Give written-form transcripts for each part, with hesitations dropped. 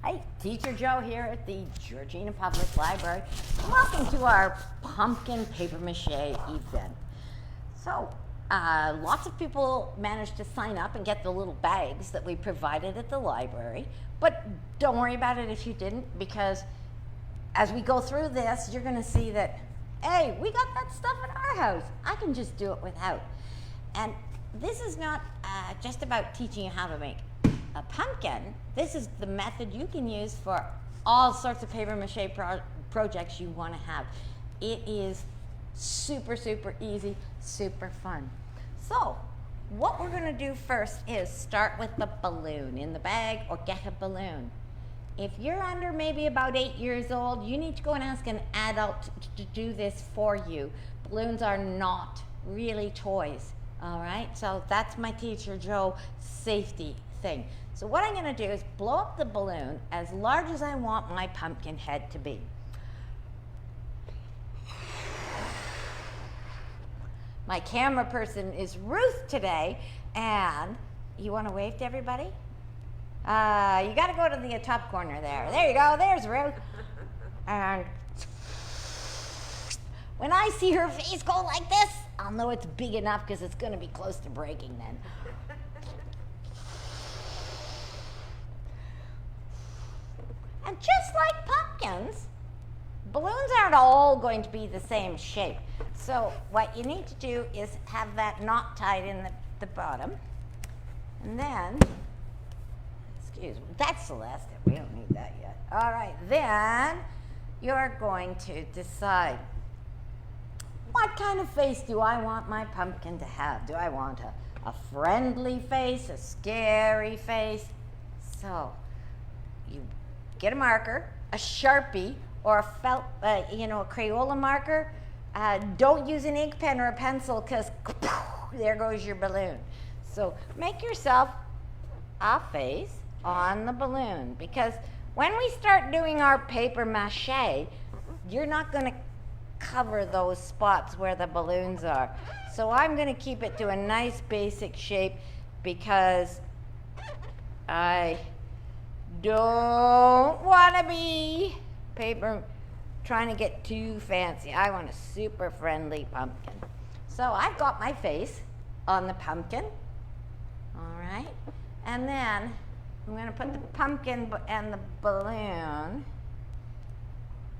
Hi, Teacher Joe here at the Georgina Public Library. Welcome to our pumpkin papier-mâché event. So, lots of people managed to sign up and get the little bags that we provided at the library, but don't worry about it if you didn't, because as we go through this, you're going to see that, hey, we got that stuff at our house. I can just do it without. And this is not just about teaching you how to make a pumpkin. This is the method you can use for all sorts of papier-mâché projects you want to have. It is super, super easy, super fun. So, what we're going to do first is start with the balloon in the bag, or get a balloon. If you're under maybe about 8 years old, you need to go and ask an adult to do this for you. Balloons are not really toys, all right? So that's my Teacher Joe safety thing. So what I'm going to do is blow up the balloon as large as I want my pumpkin head to be. My camera person is Ruth today, and you want to wave to everybody? You got to go to the top corner there. There you go. There's Ruth. And when I see her face go like this, I'll know it's big enough because it's going to be close to breaking then. And just like pumpkins, balloons aren't all going to be the same shape. So what you need to do is have that knot tied in the bottom. And then, excuse me, that's Celeste. We don't need that yet. All right, then you're going to decide, what kind of face do I want my pumpkin to have? Do I want a friendly face, a scary face? So you get a marker, a Sharpie, or a felt, a Crayola marker. Don't use an ink pen or a pencil, because there goes your balloon. So make yourself a face on the balloon, because when we start doing our papier-mâché, you're not going to cover those spots where the balloons are. So I'm going to keep it to a nice basic shape, because I don't want to be trying to get too fancy. I want a super friendly pumpkin. So I've got my face on the pumpkin. All right. And then I'm going to put the pumpkin and the balloon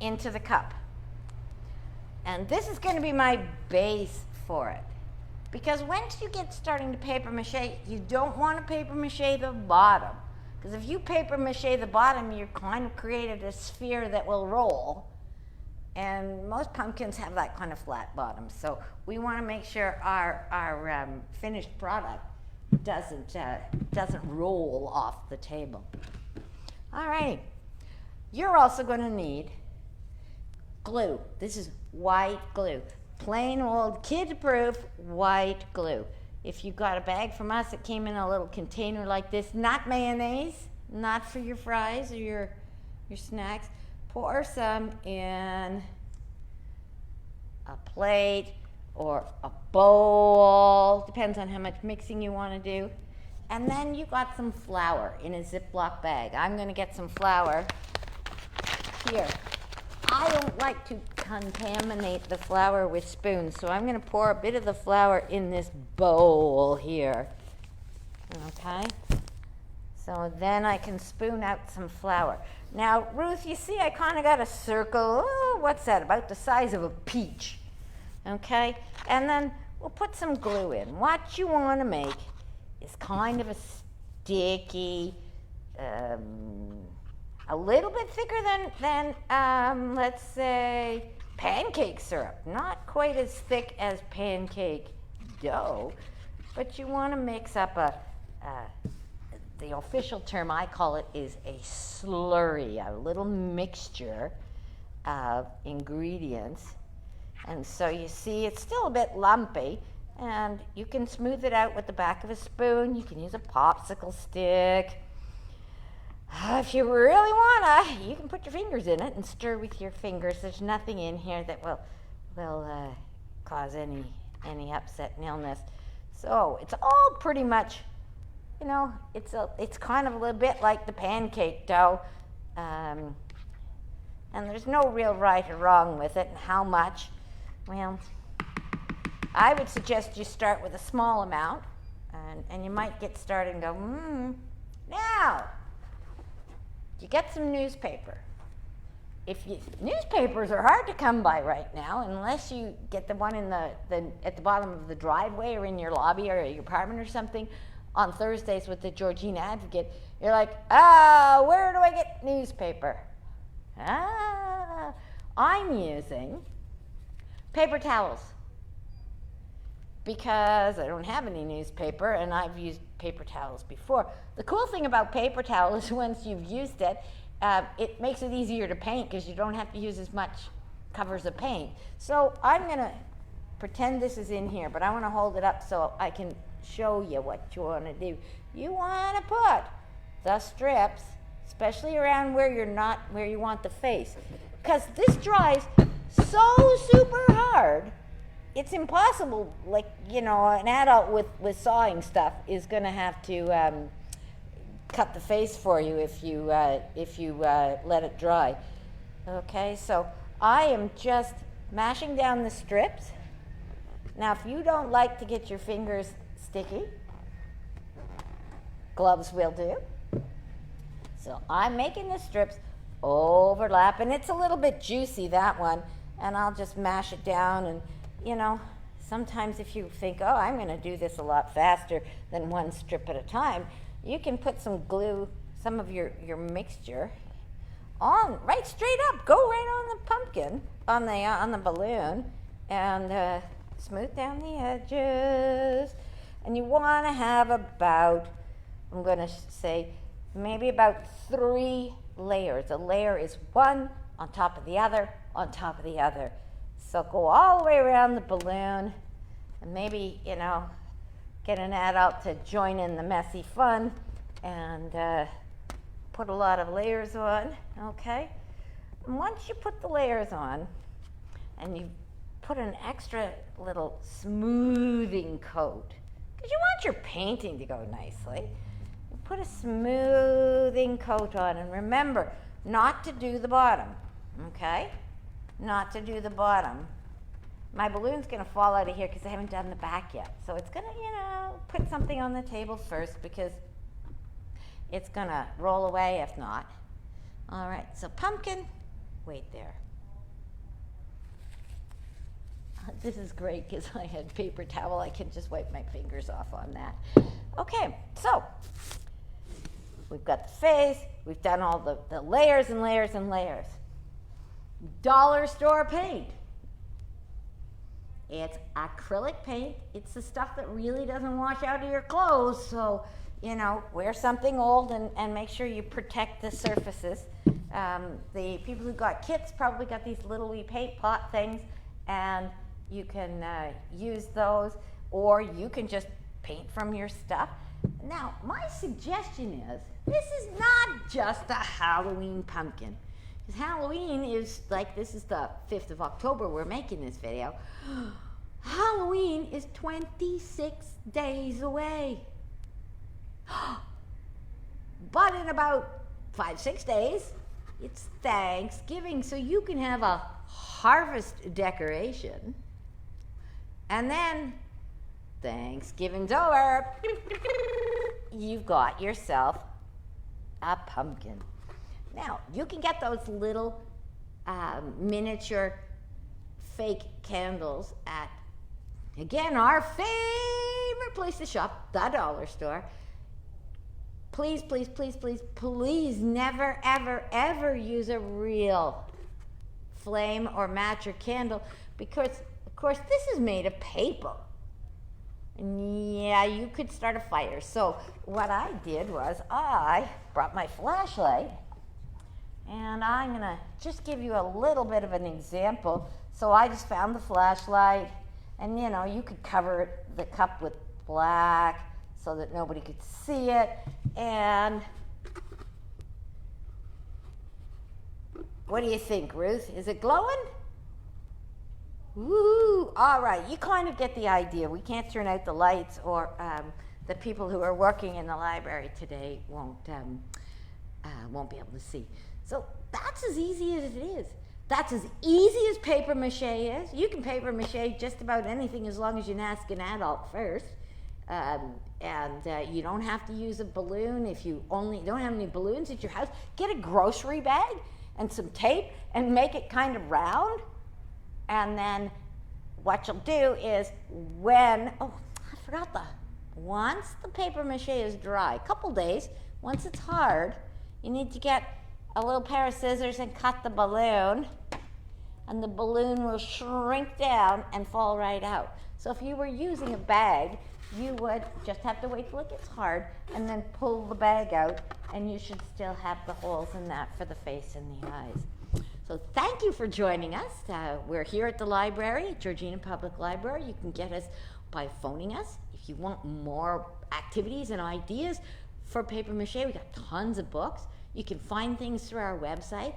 into the cup. And this is going to be my base for it. Because once you get starting to papier-mâché, you don't want to papier-mâché the bottom. Because if you papier-mâché the bottom, you're kind of created a sphere that will roll. And most pumpkins have that kind of flat bottom. So we want to make sure our finished product doesn't roll off the table. All right. You're also going to need glue. This is white glue. Plain old kid-proof white glue. If you got a bag from us, it came in a little container like this, not mayonnaise, not for your fries or your snacks. Pour some in a plate or a bowl, depends on how much mixing you want to do. And then you got some flour in a Ziploc bag. I'm going to get some flour here. I don't like to contaminate the flour with spoons, so I'm going to pour a bit of the flour in this bowl here. Okay? So then I can spoon out some flour. Now, Ruth, you see I kind of got a circle. Oh, what's that? About the size of a peach. Okay? And then we'll put some glue in. What you want to make is kind of a sticky, a little bit thicker than let's say, pancake syrup. Not quite as thick as pancake dough, but you want to mix up the official term, I call it, is a slurry, a little mixture of ingredients. And so you see it's still a bit lumpy, and you can smooth it out with the back of a spoon. You can use a popsicle stick. If you really wanna, you can put your fingers in it and stir with your fingers. There's nothing in here that will cause any upset and illness. So it's all pretty much, it's kind of a little bit like the pancake dough. And there's no real right or wrong with it, and how much. Well, I would suggest you start with a small amount, and you might get started and go, Now, you get some newspaper. Newspapers are hard to come by right now, unless you get the one in at the bottom of the driveway or in your lobby or your apartment or something on Thursdays with the Georgina Advocate. You're like, where do I get newspaper? I'm using paper towels because I don't have any newspaper, and I've used paper towels before. The cool thing about paper towels is once you've used it, it makes it easier to paint because you don't have to use as much covers of paint. So I'm going to pretend this is in here, but I want to hold it up so I can show you what you want to do. You want to put the strips, especially around where you want the face, because this dries so super hard. It's impossible. Like, an adult with sawing stuff is going to have to cut the face for you if you let it dry. Okay, so I am just mashing down the strips. Now, if you don't like to get your fingers sticky, gloves will do. So I'm making the strips overlap, and it's a little bit juicy, that one, and I'll just mash it down. And sometimes if you think, I'm going to do this a lot faster than one strip at a time, you can put some glue, some of your mixture on, right straight up, go right on the pumpkin, on the balloon, and smooth down the edges. And you want to have about, I'm going to say, maybe about 3 layers. A layer is one on top of the other, on top of the other. So go all the way around the balloon, and maybe, get an adult to join in the messy fun and put a lot of layers on, okay? And once you put the layers on, and you put an extra little smoothing coat, because you want your painting to go nicely, you put a smoothing coat on, and remember not to do the bottom, okay? Not to do the bottom. My balloon's going to fall out of here because I haven't done the back yet. So it's going to, put something on the table first because it's going to roll away if not. All right, so pumpkin, wait there. This is great because I had paper towel. I can just wipe my fingers off on that. Okay, so we've got the face. We've done all the layers and layers and layers. Dollar store paint. It's acrylic paint. It's the stuff that really doesn't wash out of your clothes. So, wear something old and make sure you protect the surfaces. The people who got kits probably got these little wee paint pot things, and you can use those, or you can just paint from your stuff. Now, my suggestion is, this is not just a Halloween pumpkin. Because Halloween is this is the 5th of October we're making this video. Halloween is 26 days away. But in about 5-6 days, it's Thanksgiving, so you can have a harvest decoration. And then Thanksgiving's over. You've got yourself a pumpkin. Now, you can get those little miniature fake candles at, again, our favorite place to shop, the dollar store. Please, please, please, please, please never, ever, ever use a real flame or match or candle because, of course, this is made of paper. And yeah, you could start a fire. So what I did was I brought my flashlight, and I'm going to just give you a little bit of an example. So I just found the flashlight, and you could cover the cup with black so that nobody could see it. And what do you think, Ruth? Is it glowing? Woo! All right, you kind of get the idea. We can't turn out the lights, or the people who are working in the library today won't won't be able to see. So that's as easy as it is. That's as easy as paper mache is. You can paper mache just about anything as long as you ask an adult first. You don't have to use a balloon. If you don't have any balloons at your house, get a grocery bag and some tape and make it kind of round. And then what you'll do is once the paper mache is dry, a couple days, once it's hard, you need to get a little pair of scissors and cut the balloon, and the balloon will shrink down and fall right out. So if you were using a bag, you would just have to wait till it gets hard and then pull the bag out, and you should still have the holes in that for the face and the eyes. So thank you for joining us. We're here at the library, Georgina Public Library. You can get us by phoning us. If you want more activities and ideas for paper mache, we got tons of books. You can find things through our website,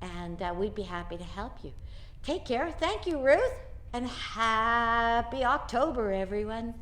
and we'd be happy to help you. Take care. Thank you, Ruth, and happy October, everyone.